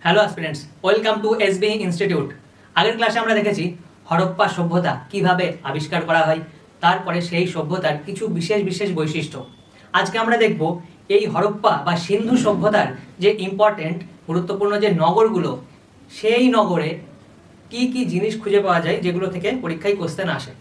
Hello aspirants, welcome to SB institute. আগের ক্লাসে আমরা দেখেছি হরপ্পা সভ্যতা কিভাবে আবিষ্কার করা হয়, তারপরে সেই সভ্যতার কিছু বিশেষ বিশেষ বৈশিষ্ট্য। আজকে আমরা দেখব এই হরপ্পা বা সিন্ধু সভ্যতার যে ইম্পর্টেন্ট গুরুত্বপূর্ণ যে নগরগুলো, সেই নগরে কি কি জিনিস খুঁজে পাওয়া যায় যেগুলো থেকে পরীক্ষায় কোশ্চেন আসে,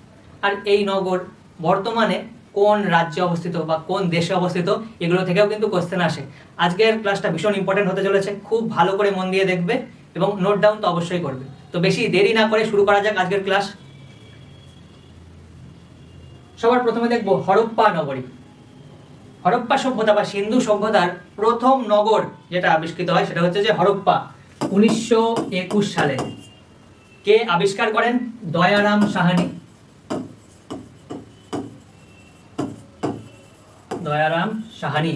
আর এই নগর বর্তমানে কোন রাজ্যে অবস্থিত বা কোন দেশে অবস্থিত, এগুলো থেকেও কিন্তু কোশ্চেন আসে। আজকের ক্লাসটা ভীষণ ইম্পর্টেন্ট হতে চলেছে, খুব ভালো করে মন দিয়ে দেখবে এবং নোট ডাউন তো অবশ্যই করবে। তো বেশি দেরি না করে শুরু করা যাক আজকের ক্লাস। সবার প্রথমে দেখব হরপ্পা নগরী। হরপ্পা সভ্যতা বা সিন্ধু সভ্যতার প্রথম নগর যেটা আবিষ্কৃত হয় সেটা হচ্ছে যে হরপ্পা, 1921 সালে। কে আবিষ্কার করেন? দয়ারাম সাহানি। দয়ারাম সাহানি।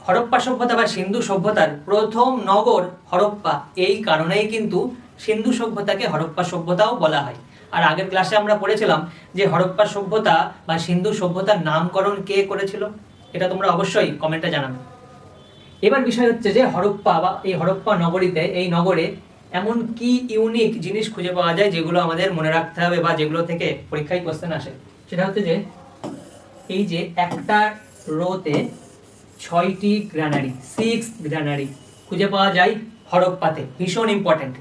হরপ্পা সভ্যতা বা সিন্ধু সভ্যতার প্রথম নগর হরপ্পা, এই কারণেই কিন্তু সিন্ধু সভ্যতাকে হরপ্পা সভ্যতাও বলা হয়। আর আগের ক্লাসে আমরা পড়েছিলাম যে হরপ্পা সভ্যতা বা সিন্ধু সভ্যতার নামকরণ কে করেছিল, এটা তোমরা অবশ্যই কমেন্টে জানাবে। এবার বিষয় হচ্ছে যে হরপ্পা বা এই হরপ্পা নগরীতে, এই নগরে এমন কি ইউনিক জিনিস খুঁজে পাওয়া যায় যেগুলো আমাদের মনে রাখতে হবে বা যেগুলো থেকে পরীক্ষায় কোশ্চেন আসে। সেটা হচ্ছে যে এই যে একটা রোতে 6টি গ্রানারি, 6 গ্রানারি খুঁজে পাওয়া যায় হরপ্পাতে, ভীষণ ইম্পর্টেন্ট।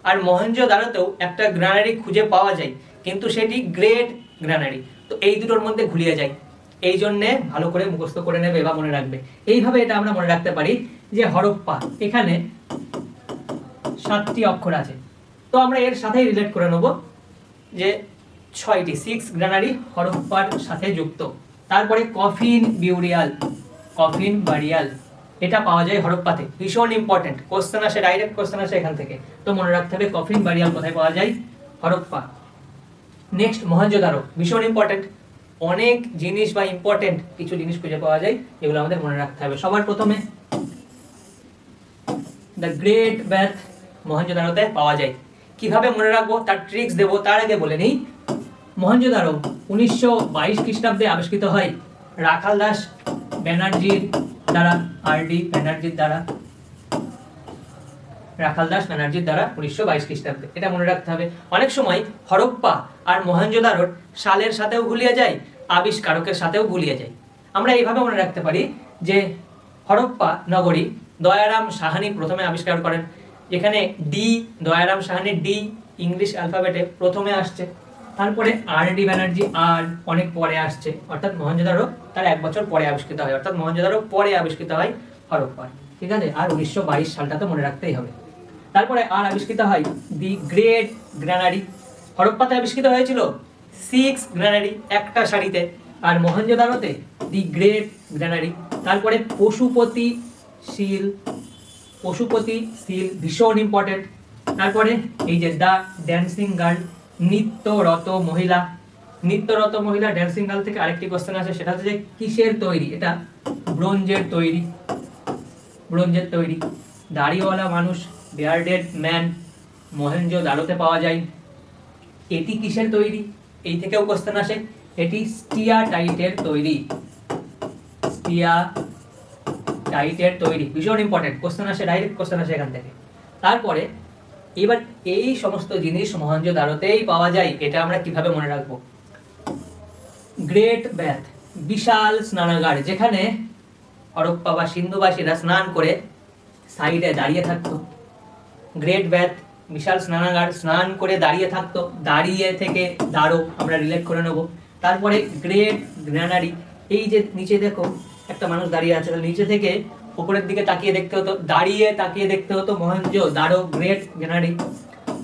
আর মহেঞ্জোদারোতেও একটা গ্রানারি খুঁজে পাওয়া যায়, কিন্তু সেটি গ্রেট গ্রানারি। তো এই দুটোর মধ্যে ঘুরিয়ে যায়, এই জন্যে ভালো করে মুখস্থ করে নেবে বা মনে রাখবে। এইভাবে এটা আমরা মনে রাখতে পারি যে হরপ্পা, এখানে 7টি অক্ষর আছে, তো আমরা এর সাথেই রিলেট করে নেব যে 6টি, 6 গ্রানারি হরপ্পার সাথে যুক্ত। তারপরে কফিন বিউরিয়াল, কফিন বারিয়াল, এটা পাওয়া যায় হরপ্পাতে, ভীষণ ইম্পর্টেন্ট। কোশ্চেন আসে, ডাইরেক্ট কোশ্চেন আসে এখান থেকে, তো মনে রাখতে হবে কফিন বারিয়াল কোথায় পাওয়া যায়? হরপ্পা। নেক্সট মহেঞ্জোদারো, ভীষণ ইম্পর্টেন্ট। অনেক জিনিস বা ইম্পর্টেন্ট কিছু জিনিস খুঁজে পাওয়া যায় যেগুলো আমাদের মনে রাখতে হবে। সবার প্রথমে দ্য গ্রেট বাথ মহেঞ্জোদারোতে পাওয়া যায়। কিভাবে মনে রাখবো তার ট্রিক্স দেবো, তার আগে বলে নিই মহেঞ্জোদারো 1922 খ্রিস্টাব্দে আবিষ্কৃত হয় রাখাল দাস ব্যানার্জির দ্বারা, আর.ডি. ব্যানার্জির দ্বারা, রাখাল দাস ব্যানার্জির দ্বারা 1922 খ্রিস্টাব্দে। এটা মনে রাখতে হবে। অনেক সময় হরপ্পা আর মহেঞ্জোদারোর সালের সাথেও গুলিয়ে যায়, আবিষ্কারকের সাথেও গুলিয়ে যায়। আমরা এইভাবে মনে রাখতে পারি যে হরপ্পা নগরী দয়ারাম সাহানি প্রথমে আবিষ্কার করেন। যেখানে D, Dayaram Sahni D English অ্যালফাবেটে প্রথমে আসছে, তারপরে আর.ডি. ব্যানার্জি আর অনেক পরে আসছে, অর্থাৎ মহেঞ্জোদারো তার 1 বছর পরে আবিষ্কৃত হয়, অর্থাৎ মহেঞ্জোদারো পরে আবিষ্কৃত হয় হরপ্পার। ঠিক আছে, আর 1922 সালটা তো মনে রাখতেই হবে। তারপরে আর আবিষ্কৃত হয় দি গ্রেট গ্রানারি। হরপ্পাতে আবিষ্কৃত হয়েছিল 6 গ্রানারি একটা সারিতে, আর মহেঞ্জোদারোতে দি গ্রেট গ্রানারি। তারপরে পশুপতি শিল, পশুপতি শিল ভীষণ ইম্পর্টেন্ট। তারপরে এই যে দ্য ড্যান্সিং গার্ল, নৃত্যরত মহিলা। নৃত্যরত মহিলা, ড্যান্সিং গার্ল থেকে আরেকটি কোশ্চেন আছে, সেটা হচ্ছে যে কিসের তৈরি? এটা ব্রোঞ্জের তৈরি, ব্রোঞ্জের তৈরি। দাড়িওয়ালা মানুষ, বিয়ার্ডেড ম্যান, মহেঞ্জোদারোতে পাওয়া যায়। এটি কিসের তৈরি? এই থেকেও কোশ্চেন আসে। এটি স্টিয়াটাইটের তৈরি, স্টিয়াটাইটের তৈরি, ভীষণ ইম্পর্টেন্ট। কোশ্চেন আসে, ডাইরেক্ট কোশ্চেন আসে এখান থেকে। তারপরে এবার এই সমস্ত জিনিস মহেঞ্জোদারোতেই পাওয়া যায়, এটা আমরা কিভাবে মনে রাখবো? গ্রেট বাথ, বিশাল স্নানাগার, যেখানে হরপ্পা বা সিন্ধুবাসীরা স্নান করে সাইডে দাঁড়িয়ে থাকতো। গ্রেট বাথ, বিশাল স্নানাগার, স্নান করে দাঁড়িয়ে থাকতো, দাঁড়িয়ে থেকে দাঁড়ো আমরা রিলেট করে নেব। তারপরে গ্রেট গ্রানারি, এই যে নিচে দেখো একটা মানুষ দাঁড়িয়ে আছে, নিচে থেকে উপরের দিকে তাকিয়ে দেখতে হতো, দাঁড়িয়ে তাকিয়ে দেখতে হতো, মহেঞ্জোদারো গ্রেট গ্রানারি।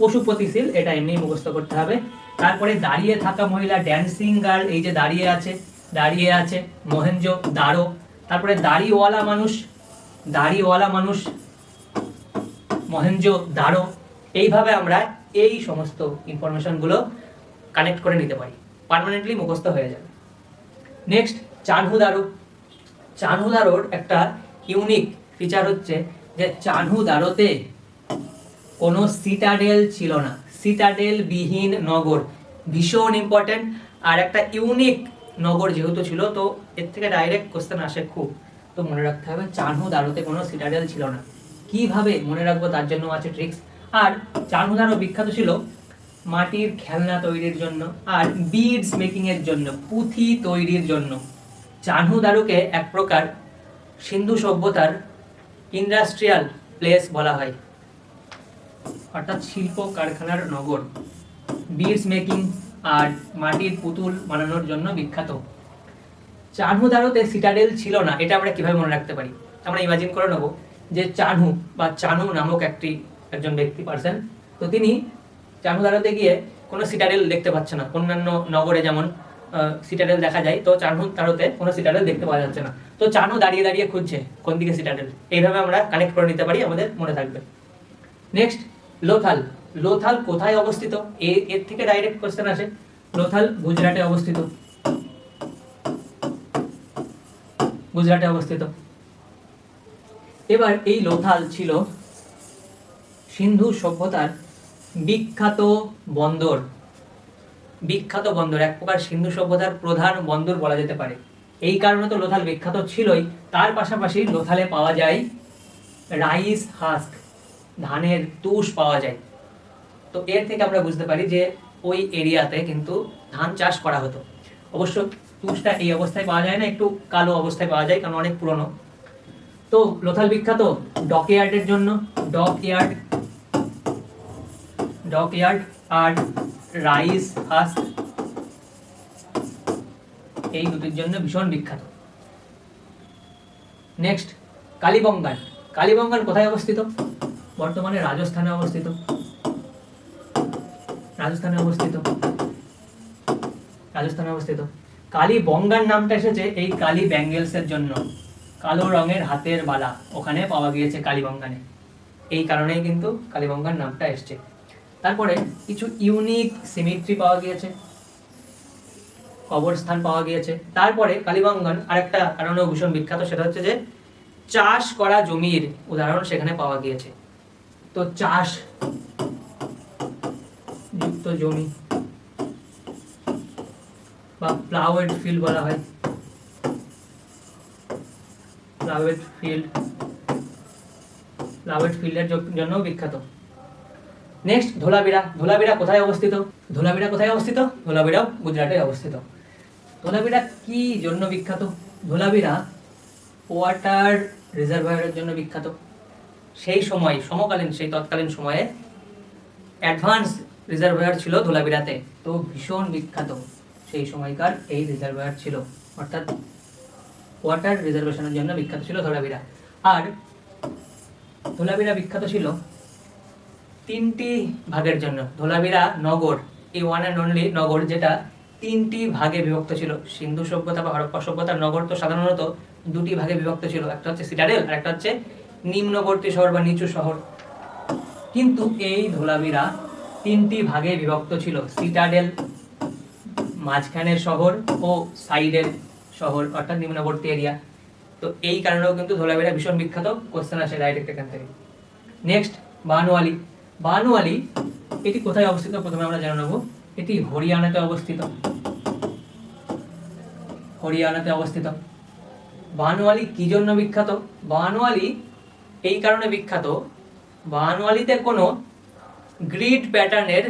পশুপতিশীল, এটা এমনি মুখস্থ করতে হবে। তারপরে দাঁড়িয়ে থাকা মহিলা, ড্যান্সিং গার্ল, এই যে দাঁড়িয়ে আছে, দাঁড়িয়ে আছে মহেঞ্জোদারো। তারপরে দাড়িওয়ালা মানুষ, দাড়িওয়ালা মানুষ মহেঞ্জোদারো। এইভাবে আমরা এই সমস্ত ইনফরমেশনগুলো কানেক্ট করে নিতে পারি, পার্মানেন্টলি মুখস্থ হয়ে যাবে। নেক্সট চানহুদারো। চানহুদারোর একটা ইউনিক ফিচার হচ্ছে যে চানহুদারোতে কোনো সিটাডেল ছিল না, সিটাডেল বিহীন নগর, ভীষণ ইম্পর্টেন্ট। আর একটা ইউনিক নগর যেহেতু ছিল, তো এর থেকে ডাইরেক্ট কোশ্চেন আসে খুব, তো মনে রাখতে হবে চানহুদারোতে কোনো সিটাডেল ছিল না। কিভাবে মনে রাখবো তার জন্য আছে ট্রিক্স। আর চানহুদারও বিখ্যাত ছিল মাটির খেলনা তৈরির জন্য আর বিডস মেকিং এর জন্য, পুঁথি তৈরির জন্য। চানহুদারোকে এক প্রকার সিন্ধু সভ্যতার ইন্ডাস্ট্রিয়াল প্লেস বলা হয়, অর্থাৎ শিল্প কারখানার নগর। বিডস মেকিং আর মাটির পুতুল বানানোর জন্য বিখ্যাত। চানহুদারোতে সিটাডেল ছিল না, এটা আমরা কিভাবে মনে রাখতে পারি? আমরা ইমাজিন করে নেব যে চানহু বা চানু নামক একজন ব্যক্তি, পার্সন, তো তিনি চানহুদারোতে গিয়ে কোনো সিটাডেল দেখতে পাচ্ছে না। অন্যান্য নগরে যেমন সিটাডেল দেখা যায়, তো চানহুদারোতে কোনো সিটাডেল দেখতে পাওয়া যাচ্ছে না। তো চানু দাঁড়িয়ে দাঁড়িয়ে খুঁজছে কোন দিকে সিটাডেল। এইভাবে আমরা কানেক্ট করে নিতে পারি, আমাদের মনে থাকবে। নেক্সট, লোথাল। লোথাল কোথায় অবস্থিত? এর থেকে ডাইরেক্ট কোশ্চেন আসে। লোথাল গুজরাটে অবস্থিত। গুজরাটে অবস্থিত। এবার এই লোথাল ছিল সিন্ধু সভ্যতার বিখ্যাত বন্দর। বিখ্যাত বন্দর, এক প্রকার সিন্ধু সভ্যতার প্রধান বন্দর বলা যেতে পারে। এই কারণে তো লোথাল বিখ্যাত ছিলই, তার পাশাপাশি লোথালে পাওয়া যায় রাইস হাস্ক, ধানের তুষ পাওয়া যায়। তো এর থেকে আমরা বুঝতে পারি যে ওই এরিয়াতে কিন্তু ধান চাষ করা হতো। অবশ্য তুষটা এই অবস্থায় পাওয়া যায় না, একটু কালো অবস্থায় পাওয়া যায়, কারণ অনেক পুরনো। তো লোথাল বিখ্যাত ডকইয়ার্ডের জন্য। ডকইয়ার্ড আর রাইস হাস্ক, এই দুটির জন্য ভীষণ বিখ্যাত। নেক্সট, কালীবঙ্গান। কালীবঙ্গান কোথায় অবস্থিত? বর্তমানে রাজস্থানে অবস্থিত। রাজস্থানে অবস্থিত। কালীবঙ্গান নামটা এসেছে এই কালী ব্যাঙ্গেলস এর জন্য। কালো রঙের হাতের বালা ওখানে পাওয়া গিয়েছে কালীবঙ্গানে, এই কারণেই কিন্তু কালীবঙ্গান নামটা এসছে। তারপরে কিছু ইউনিক সিমেট্রি পাওয়া গিয়েছে, কবরস্থান পাওয়া গিয়েছে। তারপরে কালীবঙ্গান আরেকটা কারণেও ভীষণ বিখ্যাত, সেটা হচ্ছে যে চাষ করা জমির উদাহরণ সেখানে পাওয়া গিয়েছে। তো চাষ যুক্ত জমি বা প্লাউড ফিল্ড বলা হয়, প্লাউড ফিল্ডের জন্য বিখ্যাত। নেক্সট, ধোলাবিরা। ধোলাবিরা কোথায় অবস্থিত? ধোলাবিরাও গুজরাটে অবস্থিত। ধোলাবিরা কি জন্য বিখ্যাত? ধোলাবিরা ওয়াটার রিজার্ভয়ারের জন্য বিখ্যাত। সেই সময় তৎকালীন সময়ে অ্যাডভান্স রিজার্ভয়ার ছিল ধোলাবিরাতে, তো ভীষণ বিখ্যাত সেই সময়কার এই রিজার্ভয়ার ছিল, অর্থাৎ ওয়াটার রিজার্ভেশনের জন্য বিখ্যাত ছিল ধোলাবিরা। আর ধোলাবিরা বিখ্যাত ছিল তিনটি ভাগের জন্য। ধোলাবিরা নগর, এই ওয়ান অ্যান্ড অনলি নগর, যেটা তিনটি ভাগে বিভক্ত ছিল। সিন্ধু সভ্যতা বা হরপ্পা সভ্যতার নগর তো সাধারণত দুটি ভাগে বিভক্ত ছিল, একটা হচ্ছে সিটাডেল আর একটা হচ্ছে নিম্নবর্তী শহর বা নিচু শহর। কিন্তু এই ধোলাবিরা তিনটি ভাগে বিভক্ত ছিল, সিটাডেল মাঝখানের শহর ও সাইডের শহর, অর্থাৎ নিম্নবর্তী এরিয়া। তো এই কারণেও কিন্তু ধোলাবিরা ভীষণ বিখ্যাত, কোশ্চেন আসে ডাইরেক্ট এখান থেকে। নেক্সট, বানওয়ালি। বানওয়ালি এটি কোথায় অবস্থিত? প্রথমে আমরা জেনে নেব। এটি হরিয়ানাতে অবস্থিত। বানওয়ালি কি জন্য বিখ্যাত? বানওয়ালি এই কারণে বিখ্যাত, বানওয়ালিতে কোনো গ্রিড প্যাটার্নের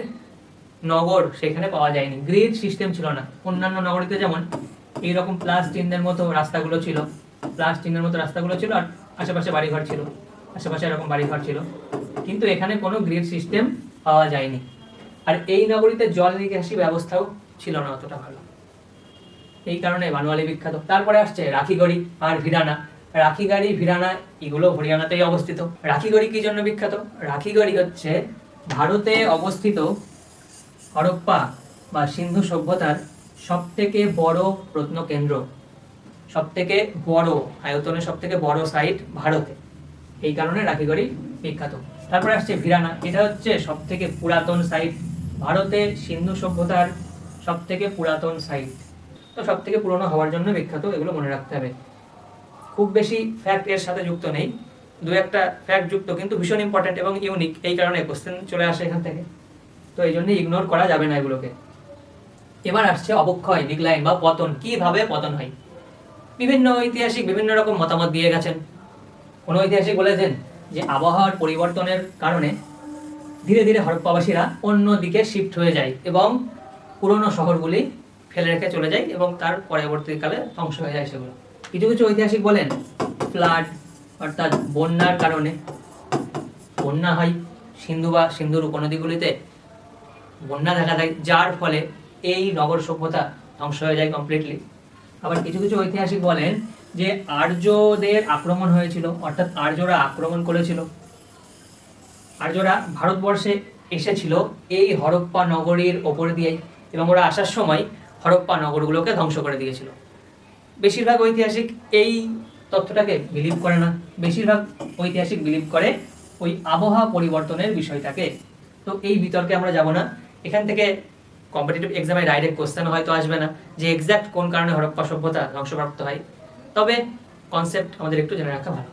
নগর সেখানে পাওয়া যায়নি, গ্রিড সিস্টেম ছিল না। অন্যান্য নগরীতে যেমন এইরকম প্লাস চিহ্নের মতো রাস্তাগুলো ছিল, আর আশেপাশে এরকম বাড়িঘর ছিল, কিন্তু এখানে কোনো গ্রিড সিস্টেম পাওয়া যায়নি। আর এই নগরীতে জল নিকাশি ব্যবস্থাও ছিল না অতটা ভালো, এই কারণে বানওয়ালি বিখ্যাত। তারপরে আসছে রাখিগড়ি আর ভিরানা। ভিরানা এগুলো হরিয়ানাতেই অবস্থিত। রাখিগড়ি কি জন্য বিখ্যাত? রাখিগড়ি হচ্ছে ভারতে অবস্থিত হরপ্পা বা সিন্ধু সভ্যতার সবথেকে বড় প্রত্নকেন্দ্র, সবথেকে বড় আয়তনে, সবথেকে বড় সাইট ভারতে, এই কারণে রাখিগড়ি বিখ্যাত। তারপরে আসছে ভিরানা, এটা হচ্ছে সবথেকে পুরাতন সাইট ভারতে, সিন্ধু সভ্যতার সবথেকে পুরাতন সাইট, তো সবথেকে পুরনো হওয়ার জন্য বিখ্যাত। এগুলো মনে রাখতে হবে। খুব বেশি ফ্যাক্ট এর সাথে যুক্ত নেই, দু একটা ফ্যাক্ট যুক্ত, কিন্তু ভীষণ ইম্পর্টেন্ট এবং ইউনিক, এই কারণে কোশ্চেন চলে আসে এখান থেকে, তো এই জন্য ইগনোর করা যাবে না এগুলোকে। এবার আসছে অবক্ষয়, ডিক্লাইন বা পতন। কিভাবে পতন হয়? বিভিন্ন ঐতিহাসিক বিভিন্ন রকম মতামত দিয়ে গেছেন। কোন ঐতিহাসিক বলেছেন যে আবহাওয়ার পরিবর্তনের কারণে ধীরে ধীরে হরপ্পাবাসীরা অন্য দিকে শিফট হয়ে যায় এবং পুরনো শহরগুলি ফেলে রেখে চলে যায় এবং তার পরবর্তীকালে ধ্বংস হয়ে যায় সেগুলো। কিছু কিছু ঐতিহাসিক বলেন ফ্লাড অর্থাৎ বন্যার কারণে বন্যা হয় সিন্ধু বা সিন্ধুর উপনদীগুলিতে বন্যা দেখা দেয়, যার ফলে এই নগর সভ্যতা ধ্বংস হয়ে যায় কমপ্লিটলি। আবার কিছু কিছু ঐতিহাসিক বলেন যে আর্যদের আক্রমণ হয়েছিল, অর্থাৎ আর্যরা আক্রমণ করেছিল। আর্যরা ভারতবর্ষে এসেছিল এই হরপ্পা নগরীর ওপর দিয়েই এবং ওরা আসার সময় হরপ্পা নগরগুলোকে ধ্বংস করে দিয়েছিল। বেশিরভাগ ঐতিহাসিক এই তথ্যটাকে বিলিভ করে না, বেশিরভাগ ঐতিহাসিক বিলিভ করে ওই আবহাওয়া পরিবর্তনের বিষয়টাকে। তো এই বিতর্কে আমরা যাব না। এখান থেকে কম্পিটিটিভ এক্সামে ডাইরেক্ট কোশ্চেন হয়তো আসবে না যে এক্স্যাক্ট কোন কারণে হরপ্পা সভ্যতা ধ্বংসপ্রাপ্ত হয়, তবে কনসেপ্ট আমাদের একটু জেনে রাখা ভালো।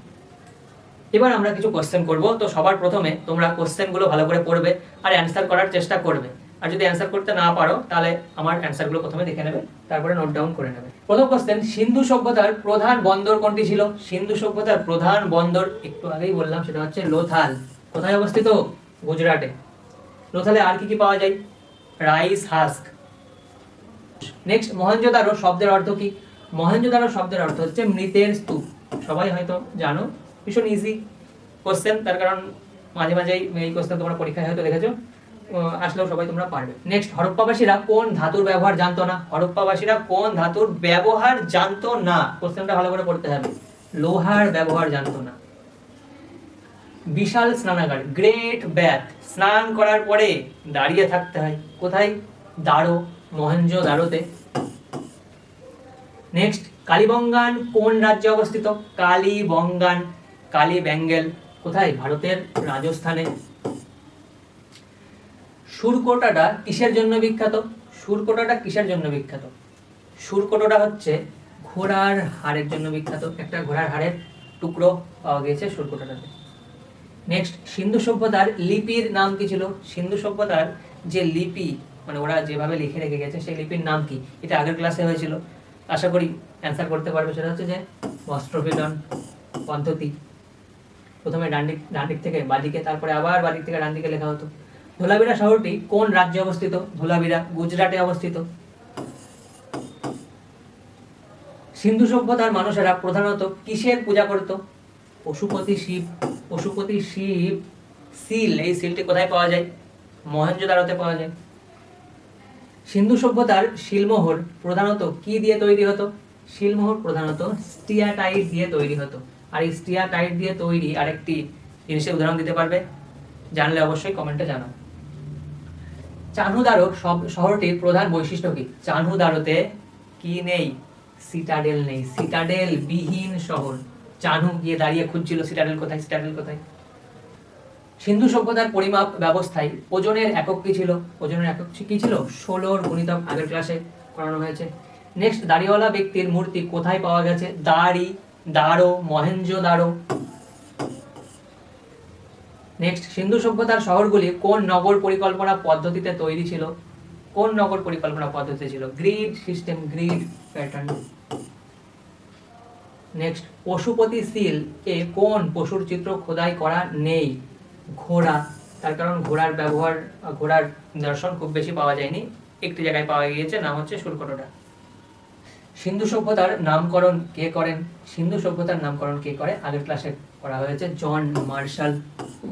এবার আমরা কিছু কোশ্চেন করব। তো সবার প্রথমে তোমরা কোশ্চেনগুলো ভালো করে পড়বে আর অ্যান্সার করার চেষ্টা করবে। আর যদি অ্যান্সার করতে না পারো তাহলে আমার অ্যান্সারগুলো প্রথমে দেখে নেবে, তারপরে নোট ডাউন করে নেবে। প্রথম কোশ্চেন, সিন্ধু সভ্যতার প্রধান বন্দর কোনটি ছিল? সিন্ধু সভ্যতার প্রধান বন্দর একটু আগেই বললাম, সেটা হচ্ছে লোথাল। কোথায় অবস্থিত? গুজরাটে। লোথালে আর কি কি পাওয়া যায়? Rice husk. নেক্সট, মহেঞ্জোদারো শব্দের অর্থ কি? মহেঞ্জোদারো শব্দের অর্থ হচ্ছে মৃতের স্তূপ। সবাই হয়তো জানো, ভীষণ ইজি কোশ্চেন, তার কারণ মাঝে মাঝেই এই কোশ্চেন তোমরা পরীক্ষায় হয়তো দেখেছো, আসলেও সবাই তোমরা পারবে। নেক্সট, হরপ্পাবাসীরা কোন ধাতুর ব্যবহার জানতো না? হরপ্পাবাসীরা কোন ধাতুর ব্যবহার জানতো না? কোশ্চেনটা ভালো করে পড়তে হবে। লোহার ব্যবহার জানতো না। বিশাল স্নানাগার, গ্রেট ব্যাথ, স্নান করার পরে দাঁড়িয়ে থাকতে হয়। কোথায়? দারো, মহেঞ্জোদারোতে। নেক্সট, কালীবঙ্গান কোন রাজ্যে অবস্থিত? কালীবঙ্গান, কালীবেঙ্গল কোথায়? ভারতের রাজস্থানে। সুরকোটাটা কিসের জন্য বিখ্যাত? সুরকোটাটা কিসের জন্য বিখ্যাত? সুরকোটাটা হচ্ছে ঘোড়ার হাড়ের জন্য বিখ্যাত। একটা ঘোড়ার হাড়ের টুকরো পাওয়া গিয়েছে সুরকোটাটাতে। নেক্সট, সিন্ধু সভ্যতার লিপির নাম কি ছিল? সিন্ধু সভ্যতার যে লিপি, মানে ওরা যেভাবে লিখে রেখে গেছে সেই লিপির নাম কি? এটা আগের ক্লাসে হয়েছিল, আশা করি অ্যান্সার করতে পারবে। সেটা হচ্ছে যে বস্ত্রপীড়ন পদ্ধতি। প্রথমে ডান দিক থেকে বাদিকে, তারপরে আবার বাদিক থেকে ডান দিকে লেখা হতো। ধোলাভিরা শহরটি কোন রাজ্যে অবস্থিত? ধোলাভিরা গুজরাটে অবস্থিত। সিন্ধু সভ্যতার মানুষেরা প্রধানত কিসের পূজা করত? পশুপতি শিব। পশুপতি শিব সিল, এই সিলটি কোথায় পাওয়া যায়? মহেঞ্জোদারোতে পাওয়া যায়। সিন্ধু সভ্যতার শিলমোহর প্রধানত কি দিয়ে তৈরি হতো? শিলমোহর প্রধানত স্টিয়াটাইট দিয়ে তৈরি হতো। আর এই স্টিয়াটাইট দিয়ে তৈরি আরেকটি জিনিসের উদাহরণ দিতে পারবে? জানলে অবশ্যই কমেন্টে জানাও। চানহুদারো শহরটির প্রধান বৈশিষ্ট্য কি? চানহুদারোতে কি নেই? সিটাডেল নেই। সিটাডেল বিহীন শহর। চানহু গিয়ে দাঁড়িয়ে খুঁজছিল সিটাডেল কোথায়, সিটাডেল কোথায়। সিন্ধু সভ্যতার পরিমাপ ব্যবস্থায় ওজনের একক কি ছিল? ওজনের একক কি ছিল? 16 গুণিতক, আগের ক্লাসে করানো হয়েছে। নেক্সট, দাড়িওয়ালা ব্যক্তির মূর্তি কোথায় পাওয়া গেছে? দারো, মহেঞ্জোদারো। নেক্সট, সিন্ধু সভ্যতার শহরগুলি কোন নগর পরিকল্পনা পদ্ধতিতে তৈরি ছিল? কোন নগর পরিকল্পনা পদ্ধতি ছিল? Grid system, grid pattern. Next, Pashupati seal এ কোন পশুর চিত্র খোদাই করা নেই? ঘোড়া। তার কারণ ঘোড়ার ব্যবহার, ঘোড়ার দর্শন খুব বেশি পাওয়া যায়নি, একটি জায়গায় পাওয়া গিয়েছে, নাম হচ্ছে সুরকোটোটা। সিন্ধু সভ্যতার নামকরণ কে করেন? সিন্ধু সভ্যতার নামকরণ কে করে? আগের ক্লাসে করা হয়েছে, জন মার্শাল।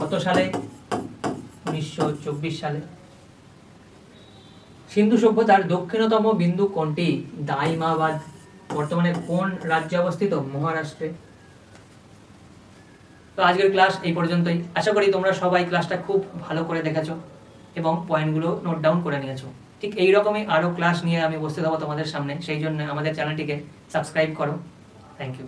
কত সালে? 1924 সালে। সিন্ধু সভ্যতার দক্ষিণতম বিন্দু কোনটি? দাইমাবাদ। বর্তমানে কোন রাজ্যে অবস্থিত? মহারাষ্ট্রে। তো আজকের ক্লাস এই পর্যন্তই। আশা করি তোমরা সবাই ক্লাসটা খুব ভালো করে দেখেছো এবং পয়েন্টগুলো নোট ডাউন করে নিয়েছো। ঠিক এইরকমই আরও ক্লাস নিয়ে আমি উপস্থিত হব তোমাদের সামনে, সেই জন্য আমাদের চ্যানেলটিকে সাবস্ক্রাইব করো। Thank you.